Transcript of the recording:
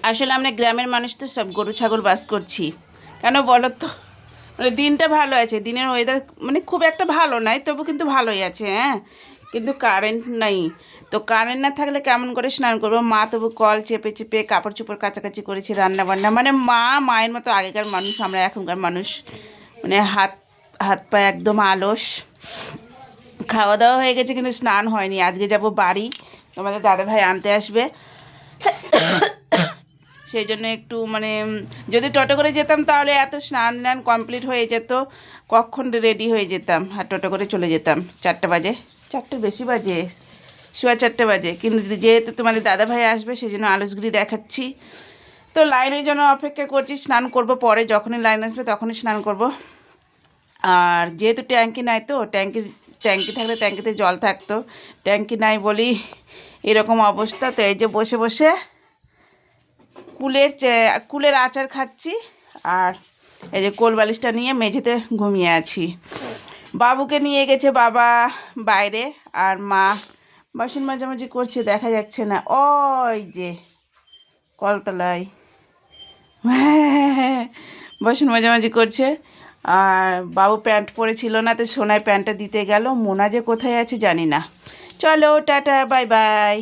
আসলে আমরা গ্রামের মানুষ তো সব গরু ছাগল বাস করছি। কেন বলো তো, মানে দিনটা ভালো আছে, দিনের ওয়েদার মানে খুব একটা ভালো নাই, তবু কিন্তু ভালোই আছে। হ্যাঁ, কিন্তু কারেন্ট নাই। তো কারেন্ট না থাকলে কেমন করে স্নান করবো? মা তবু কল চেপে চেপে কাপড় চোপড় কাচাকাচি করেছি, রান্না বান্না, মানে মায়ের মতো আগেকার মানুষ, আমরা এখনকার মানুষ মানে হাত হাত পা একদম আলস। খাওয়া দাওয়া হয়ে গেছে কিন্তু স্নান হয়নি। আজকে যাব বাড়ি, তোমাদের দাদাভাই আনতে আসবে। সেই জন্য একটু মানে যদি টোটো করে যেতাম তাহলে এত স্নান টান কমপ্লিট হয়ে যেত, কখন রেডি হয়ে যেতাম আর টোটো করে চলে যেতাম। 4টা বাজে, 4টের বেশি বাজে, 4:15 বাজে। কিন্তু যেহেতু তোমাদের দাদাভাই আসবে সেই জন্য আলসগিরি দেখাচ্ছি। তো লাইনের জন্য অপেক্ষা করছি, স্নান করব পরে, যখনই লাইন আসবে তখনই স্নান করব। আর যেহেতু ট্যাঙ্কি নাই, তো ট্যাঙ্কি থাকলে ট্যাঙ্কিতে জল থাকতো, ট্যাঙ্কি নাই বলি এরকম অবস্থা। তো এই যে বসে বসে কুলের আচার খাচ্ছি, আর এই যে কোল বালিশটা নিয়ে মেঝেতে ঘুমিয়ে আছি। বাবুকে নিয়ে গেছে বাবা বাইরে, আর মা বাসন মাঝামাঝি করছে, দেখা যাচ্ছে না, ওই যে কলতলায় বাসন মাঝামাঝি করছে। আর বাবু প্যান্ট পরেছিল না, তো সোনায় প্যান্টটা দিতে গেল, মোনা যে কোথায় আছে জানি না। চলো টাটা, বাই বাই।